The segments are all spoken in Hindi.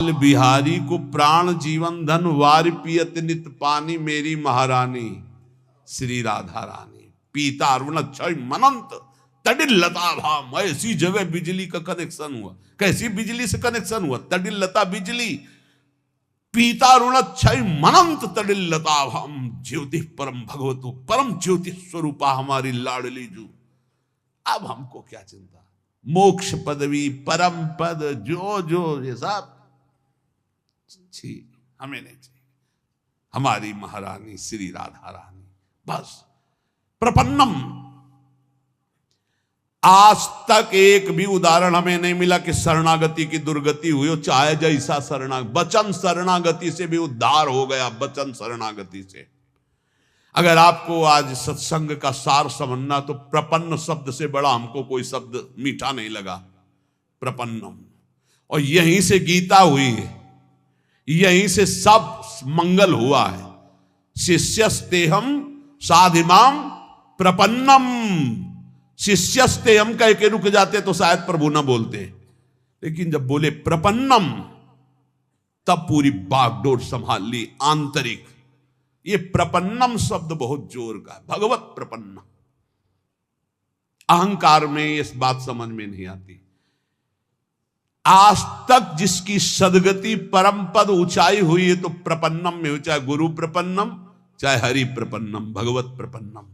बिहारी को प्राण जीवन धन वार पियत नित पानी मेरी महारानी श्री राधा रानी। पीता अरुण क्षय मनंत तडिल लता भाम। ऐसी जगह बिजली का कनेक्शन हुआ। कैसी बिजली से कनेक्शन हुआ? तडिल लता बिजली। पीता अरुण क्षय मनंत तडिल लता भाम। ज्योति परम भगवतु परम ज्योति स्वरूपा हमारी लाडली जू। अब हमको क्या चिंता? मोक्ष पदवी परम पद जो जो ये सब छी हमें नहीं चाहिए। हमारी महारानी श्री राधा रानी बस। प्रपन्नम। आज तक एक भी उदाहरण हमें नहीं मिला कि शरणागति की दुर्गति हुई हो, चाहे जैसा वचन शरणागति से भी उद्धार हो गया। वचन शरणागति से अगर आपको आज सत्संग का सार समझना तो प्रपन्न शब्द से बड़ा हमको कोई शब्द मीठा नहीं लगा। प्रपन्नम। और यहीं से गीता हुई है, यहीं से सब मंगल हुआ है। शिष्यस्तेहम साधिमाम प्रपन्नम। शिष्यस्ते हम कह के रुक जाते तो शायद प्रभु ना बोलते, लेकिन जब बोले प्रपन्नम तब पूरी बागडोर संभाल ली आंतरिक। ये प्रपन्नम शब्द बहुत जोर का है। भगवत प्रपन्न। अहंकार में इस बात समझ में नहीं आती। आज तक जिसकी सदगति परम पद ऊंचाई हुई है तो प्रपन्नम में हो, चाहे गुरु प्रपन्नम चाहे हरि प्रपन्नम भगवत प्रपन्नम।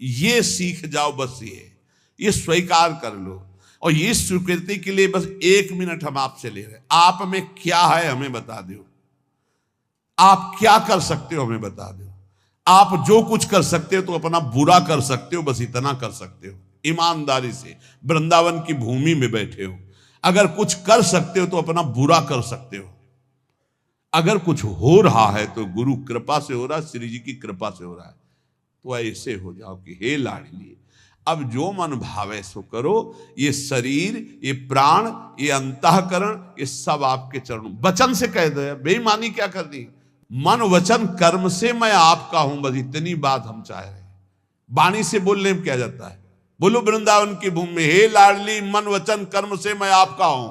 ये सीख जाओ, बस ये स्वीकार कर लो। और ये स्वीकृति के लिए बस 1 मिनट हम आपसे ले रहे हैं। आप में क्या है हमें बता दो। आप क्या कर सकते हो हमें बता दो। आप जो कुछ कर सकते हो तो अपना बुरा कर सकते हो, बस इतना कर सकते हो। ईमानदारी से वृंदावन की भूमि में बैठे हो, अगर कुछ कर सकते हो तो अपना बुरा कर सकते हो। अगर कुछ हो रहा है तो गुरु कृपा से हो रहा है, श्री जी की कृपा से हो रहा है। तो ऐसे हो जाओ कि हे लाडली, अब जो मन भावे सो करो। ये शरीर, ये प्राण, ये अंतःकरण, ये सब आपके चरणों। वचन से कह दो, बेईमानी क्या करनी। मन वचन कर्म से मैं आपका हूं, बस इतनी बात हम चाह रहे हैं। वाणी से बोलने में क्या जाता है? बोलो वृंदावन की भूमि में, हे लाडली मन वचन कर्म से मैं आपका हूं।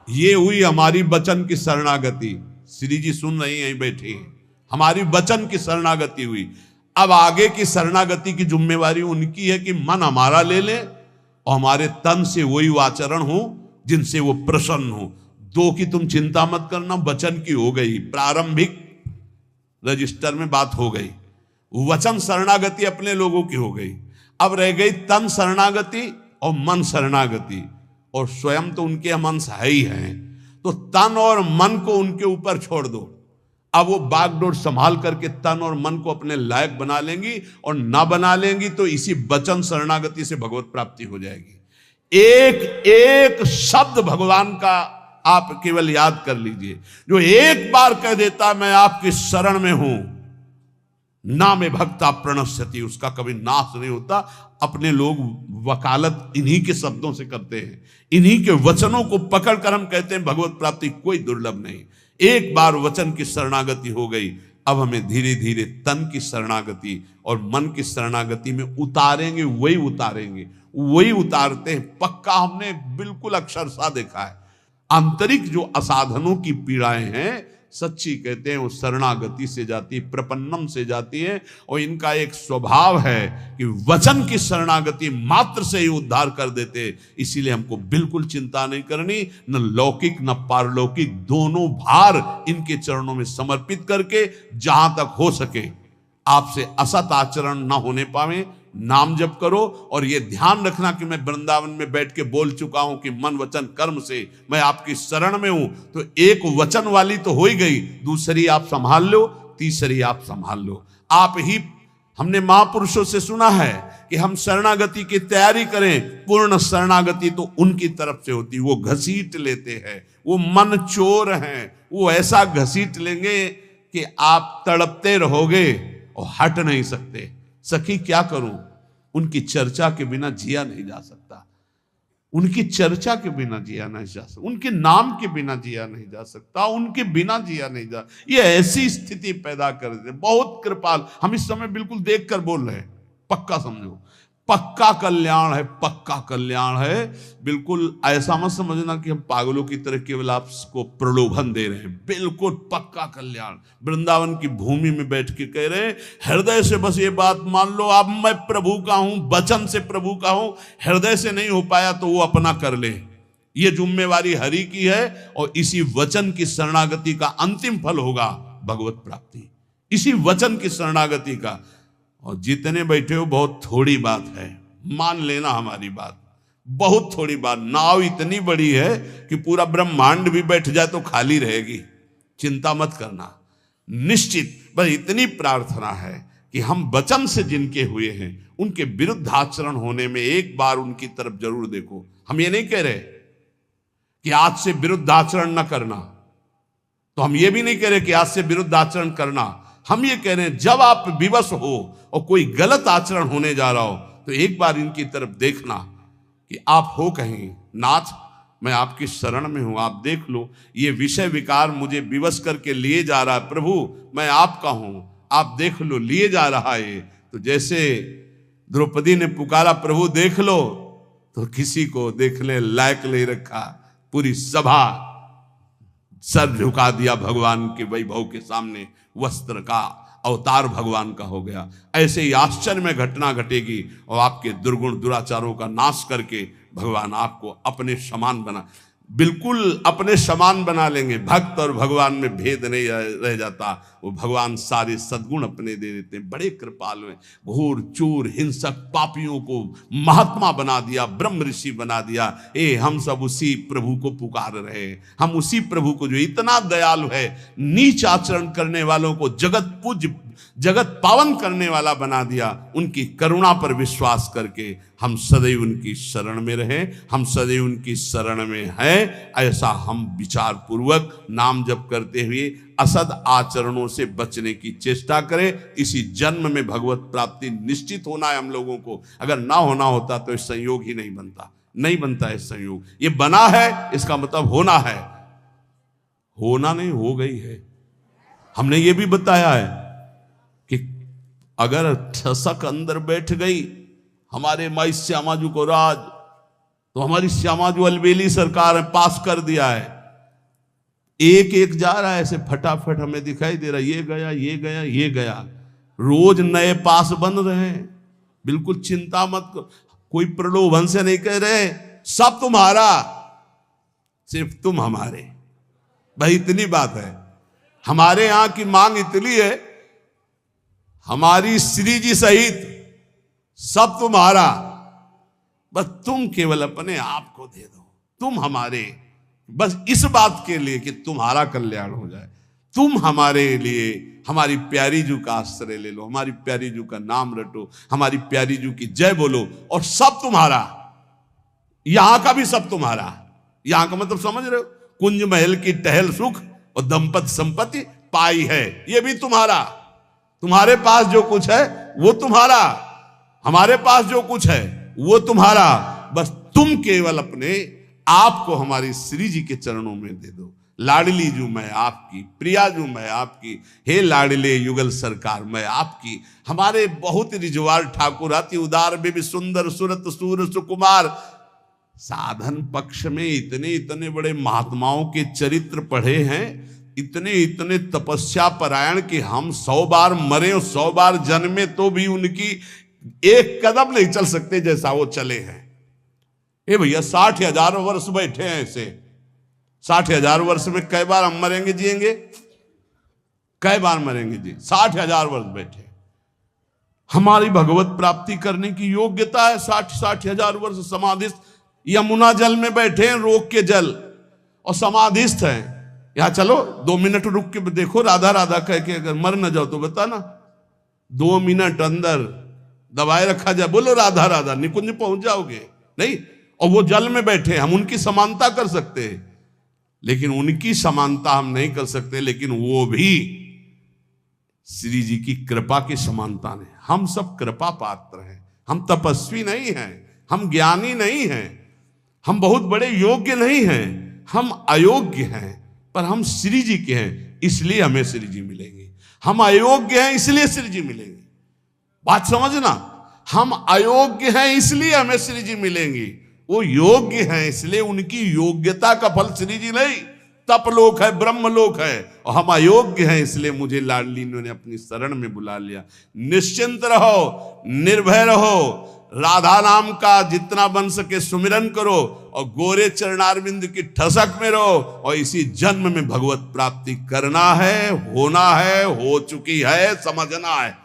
ये हुई हमारी वचन की शरणागति। श्री जी सुन रही हैं, बैठी हैं। हमारी वचन की शरणागति हुई। अब आगे की शरणागति की जिम्मेवारी उनकी है कि मन हमारा ले ले और हमारे तन से वही आचरण हो जिनसे वो प्रसन्न हो। दो की तुम चिंता मत करना, वचन की हो गई, प्रारंभिक रजिस्टर में बात हो गई। वचन शरणागति अपने लोगों की हो गई। अब रह गई तन शरणागति और मन शरणागति, और स्वयं तो उनके मन है ही हैं। तो तन और मन को उनके ऊपर छोड़ दो। अब वो बागडोर संभाल करके तन और मन को अपने लायक बना लेंगी, और ना बना लेंगी तो इसी वचन शरणागति से भगवत प्राप्ति हो जाएगी। एक एक शब्द भगवान का आप केवल याद कर लीजिए। जो एक बार कह देता मैं आपकी शरण में हूं, ना में भक्ता प्रणश्यति, उसका कभी नाश नहीं होता। अपने लोग वकालत इन्हीं के शब्दों से करते हैं, इन्हीं के वचनों को पकड़कर हम कहते हैं भगवत प्राप्ति कोई दुर्लभ नहीं। एक बार वचन की शरणागति हो गई, अब हमें धीरे धीरे तन की शरणागति और मन की शरणागति में उतारेंगे। वही उतारते हैं पक्का। हमने बिल्कुल अक्षरशः देखा है। आंतरिक जो असाधनों की पीड़ाएं हैं, सच्ची कहते हैं वो शरणागति से जाती, प्रपन्नम से जाती है। और इनका एक स्वभाव है कि वचन की शरणागति मात्र से ही उद्धार कर देते। इसीलिए हमको बिल्कुल चिंता नहीं करनी, न लौकिक न पारलौकिक, दोनों भार इनके चरणों में समर्पित करके जहां तक हो सके आपसे असत आचरण न होने पावे नाम जप करो। और ये ध्यान रखना कि मैं वृंदावन में बैठ के बोल चुका हूं कि मन वचन कर्म से मैं आपकी शरण में हूं। तो एक वचन वाली तो हो ही गई, दूसरी आप संभाल लो, तीसरी आप संभाल लो। आप ही, हमने महापुरुषों से सुना है कि हम शरणागति की तैयारी करें। पूर्ण शरणागति तो उनकी तरफ से होती, वो घसीट लेते हैं, वो मन चोर हैं। वो ऐसा घसीट लेंगे कि आप तड़पते रहोगे और हट नहीं सकते। सखी क्या करूं, उनकी चर्चा के बिना जिया नहीं जा सकता। उनकी चर्चा के बिना जिया नहीं जा सकता, उनके नाम के बिना जिया नहीं जा सकता, उनके बिना जिया नहीं जा। ये ऐसी स्थिति पैदा कर देते, बहुत कृपाल। हम इस समय बिल्कुल देख कर बोल रहे हैं, पक्का समझो। पक्का कल्याण है, पक्का कल्याण है। बिल्कुल ऐसा मत समझना कि हम पागलों की तरह केवल आपको प्रलोभन दे रहे हैं, बिल्कुल पक्का कल्याण। वृंदावन की भूमि में बैठ के कह रहे हैं, हृदय से बस ये बात मान लो, अब मैं प्रभु का हूं, वचन से प्रभु का हूं। हृदय से नहीं हो पाया तो वो अपना कर ले, ये जिम्मेवारी हरि की है। और इसी वचन की शरणागति का अंतिम फल होगा भगवत प्राप्ति, इसी वचन की शरणागति का। और जितने बैठे हो बहुत थोड़ी बात है, मान लेना हमारी बात, बहुत थोड़ी बात। नाव इतनी बड़ी है कि पूरा ब्रह्मांड भी बैठ जाए तो खाली रहेगी, चिंता मत करना। निश्चित बस इतनी प्रार्थना है कि हम वचन से जिनके हुए हैं उनके विरुद्ध आचरण होने में एक बार उनकी तरफ जरूर देखो। हम ये नहीं कह रहे कि आज से विरुद्ध आचरण न करना, तो हम ये भी नहीं कह रहे कि आज से विरुद्ध आचरण करना। हम ये कह रहे हैं जब आप विवश हो और कोई गलत आचरण होने जा रहा हो तो एक बार इनकी तरफ देखना कि आप हो कहीं, नाथ मैं आपकी शरण में हूं, आप देख लो ये विषय विकार मुझे विवश करके लिए जा रहा है, प्रभु मैं आपका हूं, आप देख लो लिए जा रहा है। तो जैसे द्रौपदी ने पुकारा प्रभु देख लो, तो किसी को देखने लायक नहीं रखा, पूरी सभा सर झुका दिया भगवान के वैभव के सामने, वस्त्र का अवतार भगवान का हो गया। ऐसे ही आश्चर्य में घटना घटेगी और आपके दुर्गुण दुराचारों का नाश करके भगवान आपको अपने समान बना, बिल्कुल अपने समान बना लेंगे। भक्त और भगवान में भेद नहीं रह जाता, वो भगवान सारे सद्गुण अपने दे देते हैं, बड़े कृपालु हैं। घोर चोर हिंसक पापियों को महात्मा बना दिया, ब्रह्म ऋषि बना दिया। हम सब उसी प्रभु को पुकार रहे हैं, हम उसी प्रभु को जो इतना दयालु है, नीच आचरण करने वालों को जगत पूज्य जगत पावन करने वाला बना दिया। उनकी करुणा पर विश्वास करके हम सदैव उनकी शरण में रहें, हम सदैव उनकी शरण में हैं। ऐसा हम विचार पूर्वक नाम जप करते हुए असद आचरणों से बचने की चेष्टा करें। इसी जन्म में भगवत प्राप्ति निश्चित होना है हम लोगों को। अगर ना होना होता तो इस संयोग ही नहीं बनता, नहीं बनता है संयोग। ये बना है इसका मतलब होना है, होना नहीं हो गई है। हमने ये भी बताया है कि अगर ठसक अंदर बैठ गई हमारे माई श्यामाजू को राज, तो हमारी श्यामाजू अलबेली सरकार ने पास कर दिया है। एक एक जा रहा है ऐसे फटाफट, हमें दिखाई दे रहा है, ये गया ये गया ये गया, रोज नए पास बन रहे हैं। बिल्कुल चिंता मत करो, कोई प्रलोभन से नहीं कह रहे सब तुम्हारा, सिर्फ तुम हमारे। भाई इतनी बात है, हमारे यहां की मांग इतनी है, हमारी श्री जी सहित सब तुम्हारा, बस तुम केवल अपने आप को दे दो, तुम हमारे, बस इस बात के लिए कि तुम्हारा कल्याण हो जाए। तुम हमारे लिए हमारी प्यारी जू का आश्रय ले लो, हमारी प्यारी जू का नाम रटो, हमारी प्यारी जू की जय बोलो, और सब तुम्हारा, यहां का भी सब तुम्हारा। यहां का मतलब समझ रहे हो, कुंज महल की टहल सुख और दंपत संपत्ति पाई है, ये भी तुम्हारा। तुम्हारे पास जो कुछ है वो तुम्हारा, हमारे पास जो कुछ है वो तुम्हारा। बस तुम केवल अपने आप को हमारी श्री जी के चरणों में दे दो। लाडली जू मैं आपकी, प्रिया जू मैं आपकी, हे लाडले युगल सरकार मैं आपकी। हमारे बहुत रिजवार ठाकुर अति उदार भी सुंदर सुरत सूर सुकुमार। साधन पक्ष में इतने इतने बड़े महात्माओं के चरित्र पढ़े हैं, इतने इतने तपस्या परायण कि हम 100 बार मरे और 100 बार जन्मे तो भी उनकी एक कदम नहीं चल सकते जैसा वो चले हैं। ए भैया 60,000 वर्ष बैठे हैं ऐसे, 60,000 वर्ष में कई बार हम मरेंगे जिएंगे, कई बार मरेंगे जी, 60,000 वर्ष बैठे। हमारी भगवत प्राप्ति करने की योग्यता है 60,000 वर्ष समाधिस्थ। यमुना जल में बैठे हैं, रोक के जल, और समाधिस्थ हैं। यहां चलो 2 मिनट रुक के देखो, राधा राधा कह के अगर मर न जाओ तो बताना, 2 मिनट अंदर दबाए रखा जाए, बोलो राधा राधा, निकुंज पहुंच जाओगे नहीं। और वो जल में बैठे, हम उनकी समानता कर सकते हैं, लेकिन उनकी समानता हम नहीं कर सकते, लेकिन वो भी श्री जी की कृपा की समानता ने। हम सब कृपा पात्र हैं, हम तपस्वी नहीं हैं, हम ज्ञानी नहीं हैं, हम बहुत बड़े योग्य नहीं हैं, हम अयोग्य हैं, पर हम श्री जी के हैं इसलिए हमें श्री जी मिलेंगे। हम अयोग्य हैं इसलिए श्री जी मिलेंगे। बात समझना, हम अयोग्य हैं इसलिए हमें श्री जी मिलेंगी, वो योग्य हैं इसलिए उनकी योग्यता का फल श्री जी नहीं, तपलोक है, ब्रह्मलोक है, और हम अयोग्य हैं इसलिए मुझे लाडली ने अपनी शरण में बुला लिया। निश्चिंत रहो, निर्भय रहो, राधा नाम का जितना बन सके सुमिरन करो और गोरे चरणारविंद की ठसक में रहो, और इसी जन्म में भगवत प्राप्ति करना है, होना है, हो चुकी है, समझना है।